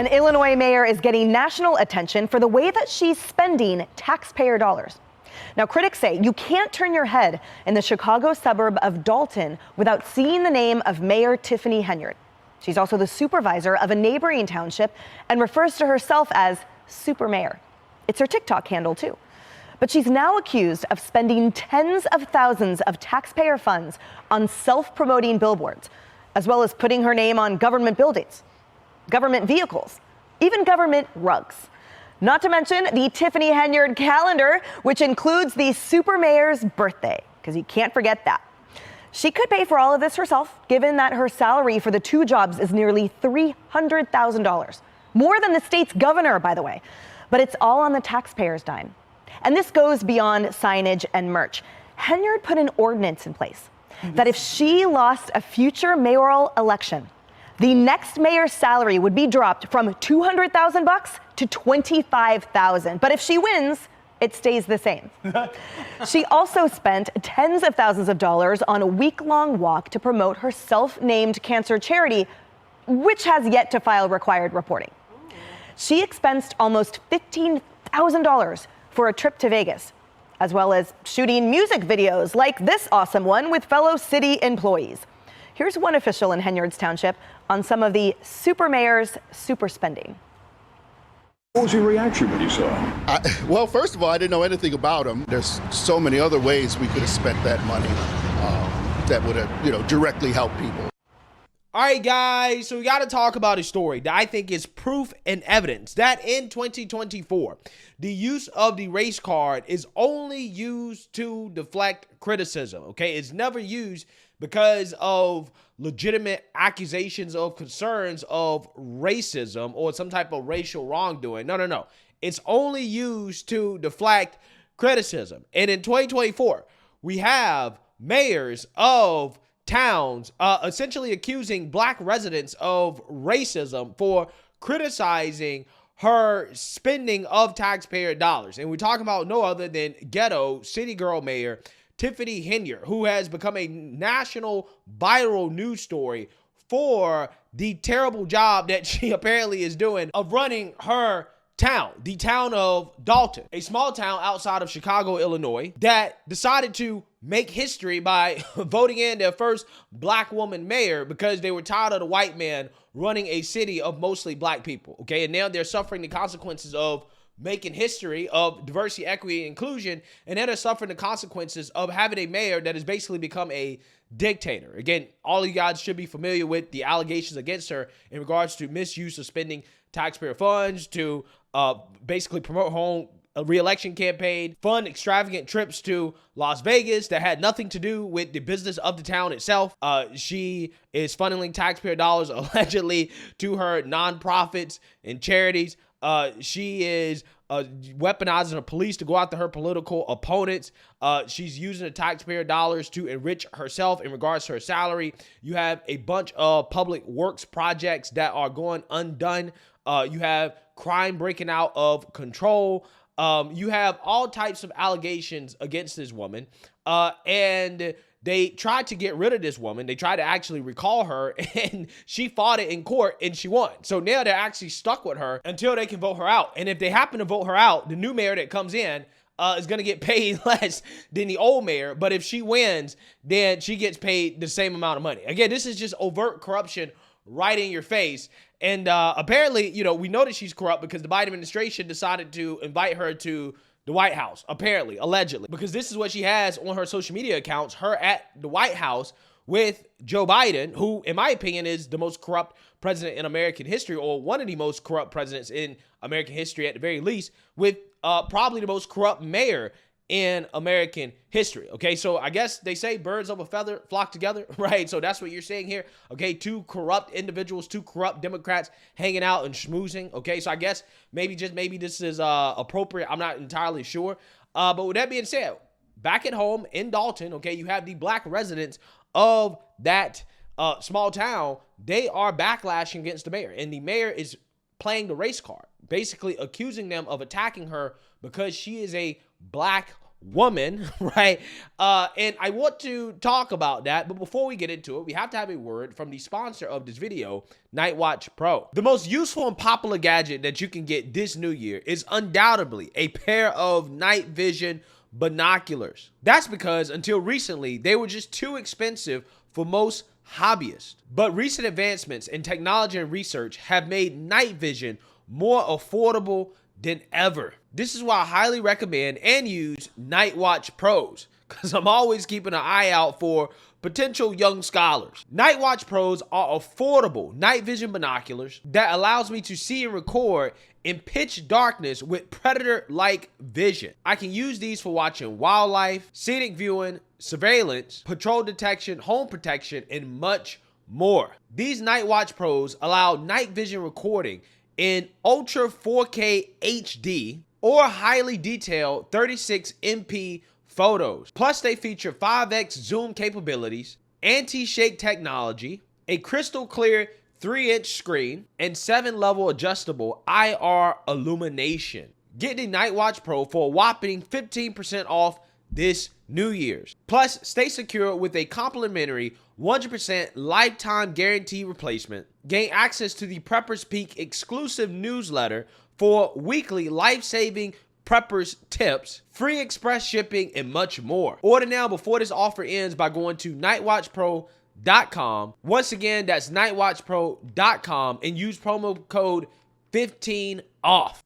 An Illinois mayor is getting national attention for the way that she's spending taxpayer dollars. Now, critics say you can't turn your head in the Chicago suburb of Dolton without seeing the name of Mayor Tiffany Henyard. She's also the supervisor of a neighboring township and refers to herself as Super Mayor. It's her TikTok handle, too. But she's now accused of spending tens of thousands of taxpayer funds on self-promoting billboards, as well as putting her name on government buildings, government vehicles, even government rugs. Not to mention the Tiffany Henyard calendar, which includes the Super Mayor's birthday, because you can't forget that. She could pay for all of this herself, given that her salary for the two jobs is nearly $300,000. More than the state's governor, by the way. But it's all on the taxpayer's dime. And this goes beyond signage and merch. Henyard put an ordinance in place that if she lost a future mayoral election, the next mayor's salary would be dropped from $200,000 to $25,000. But if she wins, it stays the same. She also spent tens of thousands of dollars on a week-long walk to promote her self-named cancer charity, which has yet to file required reporting. She expensed almost $15,000 for a trip to Vegas, as well as shooting music videos like this awesome one with fellow city employees. Here's one official in Henyard's Township on some of the super mayor's super spending. What was your reaction when you saw him? Well, first of all, I didn't know anything about him. There's so many other ways we could have spent that money that would have, directly helped people. All right, guys, so we got to talk about a story that I think is proof and evidence that in 2024, the use of the race card is only used to deflect criticism, okay? It's never used because of legitimate accusations of concerns of racism or some type of racial wrongdoing. No. It's only used to deflect criticism. And in 2024, we have mayors of towns essentially accusing black residents of racism for criticizing her spending of taxpayer dollars. And we're talking about no other than ghetto city girl mayor Tiffany Henyard, who has become a national viral news story for the terrible job that she apparently is doing of running her town, the town of Dolton, a small town outside of Chicago, Illinois, that decided to make history by voting in their first black woman mayor because they were tired of the white man running a city of mostly black people, okay? And now they're suffering the consequences of making history of diversity, equity, and inclusion, and then they're suffering the consequences of having a mayor that has basically become a dictator. Again, all of you guys should be familiar with the allegations against her in regards to misuse of spending taxpayer funds to basically promote her own re-election campaign, fund extravagant trips to Las Vegas that had nothing to do with the business of the town itself. She is funneling taxpayer dollars allegedly to her nonprofits and charities. She is weaponizing the police to go after her political opponents. She's using the taxpayer dollars to enrich herself in regards to her salary. You have a bunch of public works projects that are going undone. You have crime breaking out of control. You have all types of allegations against this woman. And they tried to get rid of this woman. They tried to actually recall her, and she fought it in court, and she won. So now they're actually stuck with her until they can vote her out. And if they happen to vote her out, the new mayor that comes in is going to get paid less than the old mayor. But if she wins, then she gets paid the same amount of money. Again, this is just overt corruption right in your face. And apparently, we know that she's corrupt because the Biden administration decided to invite her to the White House, apparently, allegedly, because this is what she has on her social media accounts, her at the White House with Joe Biden, who, in my opinion, is the most corrupt president in American history, or one of the most corrupt presidents in American history at the very least, with probably the most corrupt mayor in American history. Okay, so I guess they say birds of a feather flock together, right? So that's what you're saying here. Okay, two corrupt individuals, two corrupt Democrats hanging out and schmoozing. Okay, so I guess maybe this is appropriate. I'm not entirely sure. But with that being said, back at home in Dolton, okay, you have the black residents of that small town. They are backlashing against the mayor, and the mayor is playing the race card, basically accusing them of attacking her because she is a black woman, right? And I want to talk about that, but before we get into it, we have to have a word from the sponsor of this video, Night Watch Pro. The most useful and popular gadget that you can get this new year is undoubtedly a pair of night vision binoculars. That's because until recently, they were just too expensive for most hobbyists. But recent advancements in technology and research have made night vision more affordable than ever. This is why I highly recommend and use Night Watch Pros, because I'm always keeping an eye out for potential young scholars. Night Watch Pros are affordable night vision binoculars that allows me to see and record in pitch darkness with Predator-Like vision. I can use these for watching wildlife, scenic viewing, surveillance, patrol detection, home protection, and much more. These Night Watch Pros allow night vision recording in Ultra 4K HD or highly detailed 36 MP photos. Plus, they feature 5x zoom capabilities, anti-shake technology, a crystal clear 3-inch screen, and 7-level adjustable IR illumination. Get the Night Watch Pro for a whopping 15% off this New Year's. Plus, stay secure with a complimentary 100% lifetime guarantee replacement. Gain access to the Preppers Peak exclusive newsletter for weekly life-saving preppers tips, free express shipping, and much more. Order now before this offer ends by going to nightwatchpro.com. Once again, that's nightwatchpro.com and use promo code 15OFF.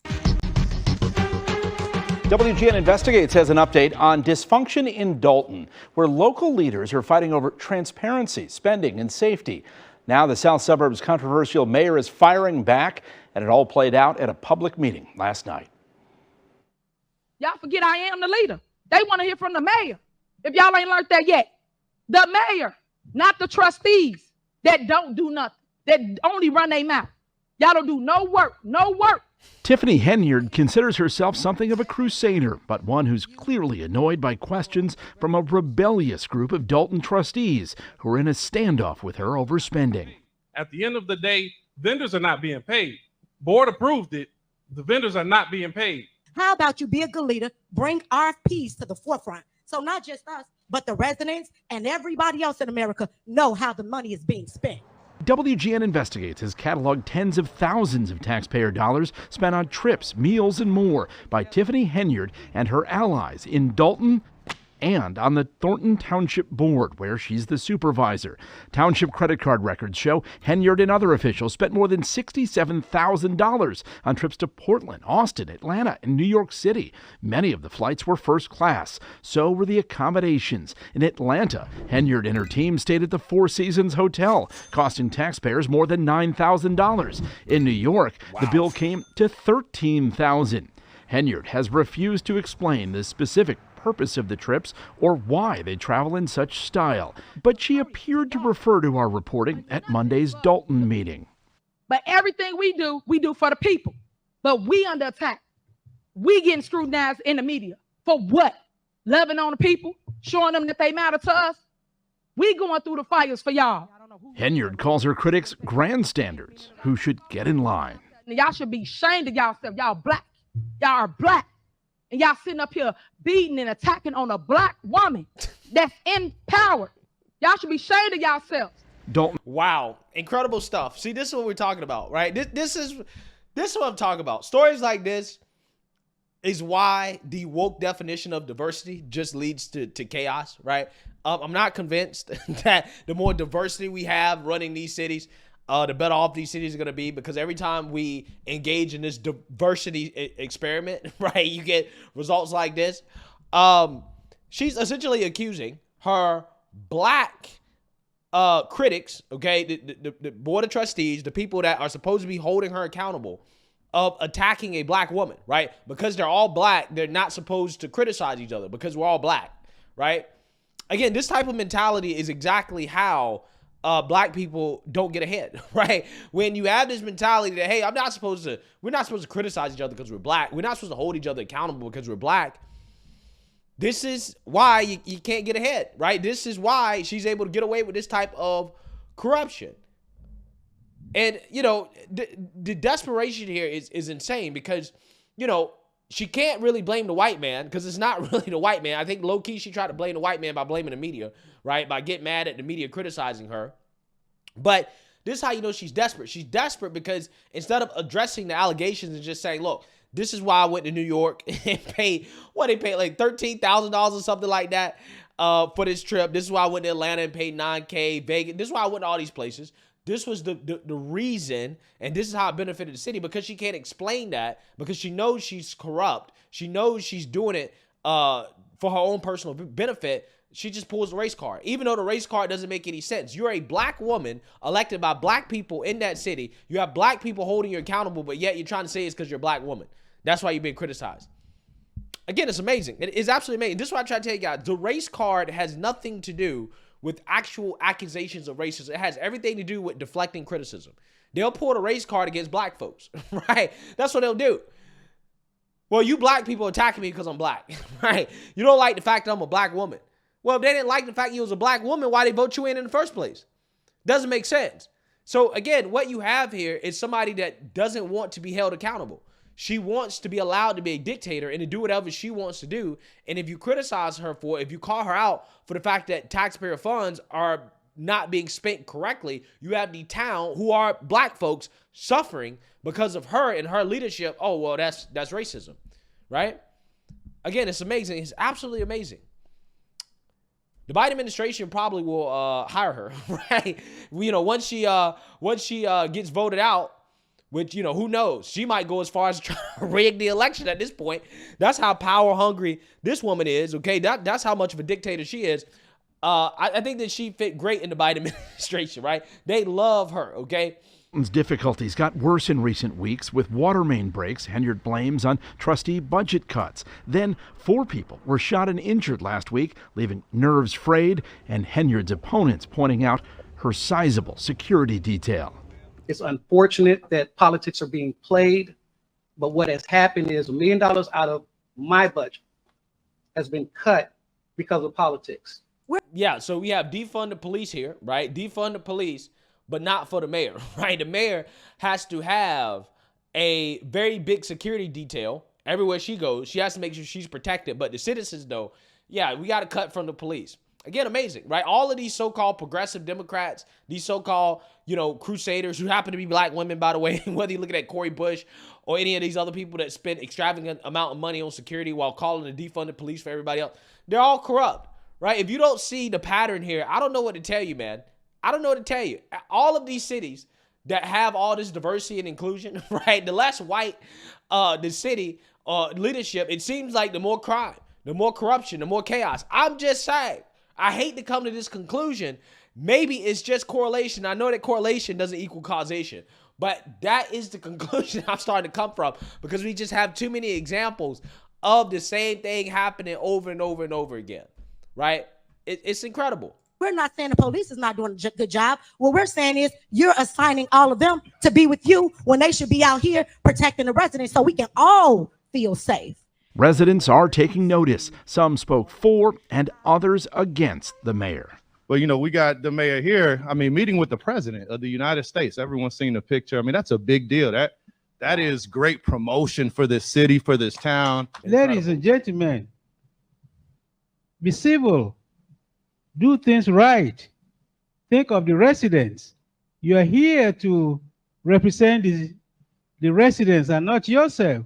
WGN Investigates has an update on dysfunction in Dolton, where local leaders are fighting over transparency, spending, and safety. Now the South Suburb's controversial mayor is firing back, and it all played out at a public meeting last night. Y'all forget I am the leader. They want to hear from the mayor. If y'all ain't learned that yet, the mayor, not the trustees that don't do nothing, that only run their mouth. Y'all don't do no work, no work. Tiffany Henyard considers herself something of a crusader, but one who's clearly annoyed by questions from a rebellious group of Dolton trustees who are in a standoff with her over spending. At the end of the day, vendors are not being paid. Board approved it. The vendors are not being paid. How about you be a good leader, bring RFPs to the forefront, so not just us, but the residents and everybody else in America know how the money is being spent. WGN Investigates has cataloged tens of thousands of taxpayer dollars spent on trips, meals, and more by Tiffany Henyard and her allies in Dolton and on the Thornton Township Board, where she's the supervisor. Township credit card records show Henyard and other officials spent more than $67,000 on trips to Portland, Austin, Atlanta, and New York City. Many of the flights were first class. So were the accommodations. In Atlanta, Henyard and her team stayed at the Four Seasons Hotel, costing taxpayers more than $9,000. In New York, the bill came to $13,000. Henyard has refused to explain the specific purpose of the trips or why they travel in such style, but she appeared to refer to our reporting at Monday's Dolton meeting. But everything we do for the people. But we under attack. We getting scrutinized in the media. For what? Loving on the people? Showing them that they matter to us? We going through the fires for y'all. Henyard calls her critics grandstanders who should get in line. Y'all should be ashamed of yourself. Y'all black. Y'all are black. And y'all sitting up here beating and attacking on a black woman that's in power. Y'all should be ashamed of yourselves. Wow, incredible stuff. See, this is what we're talking about, right? This is what I'm talking about. Stories like this is why the woke definition of diversity just leads to chaos, right? I'm not convinced that the more diversity we have running these cities, the better off these cities are going to be, because every time we engage in this diversity experiment, right, you get results like this. She's essentially accusing her black critics, okay, the board of trustees, the people that are supposed to be holding her accountable, of attacking a black woman, right? Because they're all black, they're not supposed to criticize each other because we're all black, right? Again, this type of mentality is exactly how black people don't get ahead, right? When you have this mentality that, hey, we're not supposed to criticize each other because we're black. We're not supposed to hold each other accountable because we're black. This is why you can't get ahead, right? This is why she's able to get away with this type of corruption. And, you know, the desperation here is insane because, you know, she can't really blame the white man because it's not really the white man. I think low-key she tried to blame the white man by blaming the media, right? By getting mad at the media criticizing her. But this is how you know she's desperate. She's desperate because instead of addressing the allegations and just saying, look, this is why I went to New York and paid, they paid like $13,000 or something like that for this trip. This is why I went to Atlanta and paid $9K, Vegas. This is why I went to all these places. This was the reason, and this is how it benefited the city, because she can't explain that, because she knows she's corrupt. She knows she's doing it for her own personal benefit. She just pulls the race card, even though the race card doesn't make any sense. You're a black woman elected by black people in that city. You have black people holding you accountable, but yet you're trying to say it's because you're a black woman. That's why you're being criticized. Again, it's amazing. It is absolutely amazing. This is what I try to tell you guys. The race card has nothing to do with actual accusations of racism. It has everything to do with deflecting criticism. They'll pull the race card against black folks, right? That's what they'll do. Well, you black people attacking me because I'm black, right? You don't like the fact that I'm a black woman. Well, if they didn't like the fact you was a black woman, why they vote you in the first place? Doesn't make sense. So again, what you have here is somebody that doesn't want to be held accountable. She wants to be allowed to be a dictator and to do whatever she wants to do. And if you criticize her for it, if you call her out for the fact that taxpayer funds are not being spent correctly, you have the town who are black folks suffering because of her and her leadership. Oh, well, that's racism, right? Again, it's amazing. It's absolutely amazing. The Biden administration probably will hire her, right? Once she gets voted out, which, who knows? She might go as far as trying to rig the election at this point. That's how power hungry this woman is, okay? That's how much of a dictator she is. I think that she fit great in the Biden administration, right? They love her, okay? Difficulties got worse in recent weeks with water main breaks. Henyard blames on trustee budget cuts. Then 4 people were shot and injured last week, leaving nerves frayed, and Henyard's opponents pointing out her sizable security detail. It's unfortunate that politics are being played, but what has happened is $1 million out of my budget has been cut because of politics. Yeah, so we have defund the police here, right? Defund the police, but not for the mayor, right? The mayor has to have a very big security detail everywhere she goes. She has to make sure she's protected. But the citizens, though, yeah, we got to cut from the police. Again, amazing, right? All of these so-called progressive Democrats, these so-called, crusaders who happen to be black women, by the way, whether you're looking at Cori Bush or any of these other people that spend extravagant amount of money on security while calling the defunded police for everybody else, they're all corrupt, right? If you don't see the pattern here, I don't know what to tell you, man. I don't know what to tell you. All of these cities that have all this diversity and inclusion, right? The less white the city leadership, it seems like the more crime, the more corruption, the more chaos. I'm just saying. I hate to come to this conclusion. Maybe it's just correlation. I know that correlation doesn't equal causation, but that is the conclusion I'm starting to come from because we just have too many examples of the same thing happening over and over and over again, right? It's incredible. We're not saying the police is not doing a good job. What we're saying is you're assigning all of them to be with you when they should be out here protecting the residents so we can all feel safe. Residents are taking notice. Some spoke for and others against the mayor. Well, we got the mayor here, meeting with the president of the United States. Everyone's seen the picture. That's a big deal. That is great promotion for this city, for this town. Ladies and gentlemen, be civil. Do things right. Think of the residents. You are here to represent the residents and not yourself.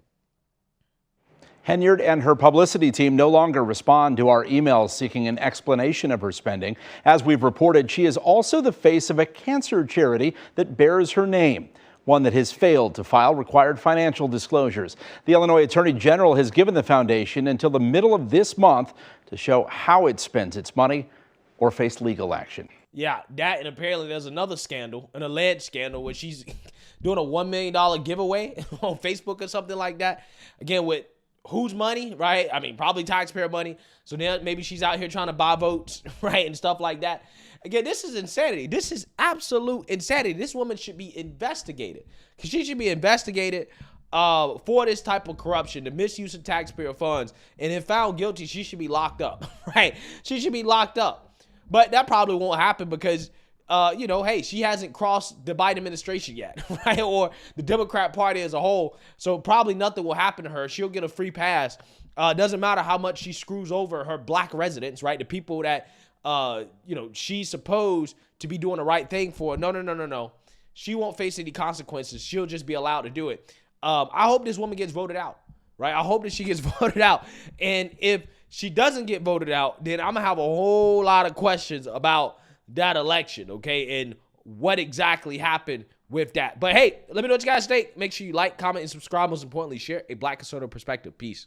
Henyard and her publicity team no longer respond to our emails seeking an explanation of her spending. As we've reported, she is also the face of a cancer charity that bears her name, one that has failed to file required financial disclosures. The Illinois Attorney General has given the foundation until the middle of this month to show how it spends its money or face legal action. Yeah, that, and apparently there's another scandal, an alleged scandal, where she's doing a $1 million giveaway on Facebook or something like that. Again, with whose money, right? Probably taxpayer money. So now maybe she's out here trying to buy votes, right, and stuff like that. Again, this is insanity. This is absolute insanity. This woman should be investigated because she should be investigated for this type of corruption, the misuse of taxpayer funds. And if found guilty, she should be locked up, right? She should be locked up. But that probably won't happen because hey, she hasn't crossed the Biden administration yet, right? Or the Democrat Party as a whole. So probably nothing will happen to her. She'll get a free pass. Doesn't matter how much she screws over her black residents, right? The people that, she's supposed to be doing the right thing for. No. She won't face any consequences. She'll just be allowed to do it. I hope this woman gets voted out, right? I hope that she gets voted out. And if she doesn't get voted out, then I'm going to have a whole lot of questions about that election, okay, and what exactly happened with that. But hey, let me know what you guys think. Make sure you like, comment, and subscribe. Most importantly, share a Black conservative perspective. Peace.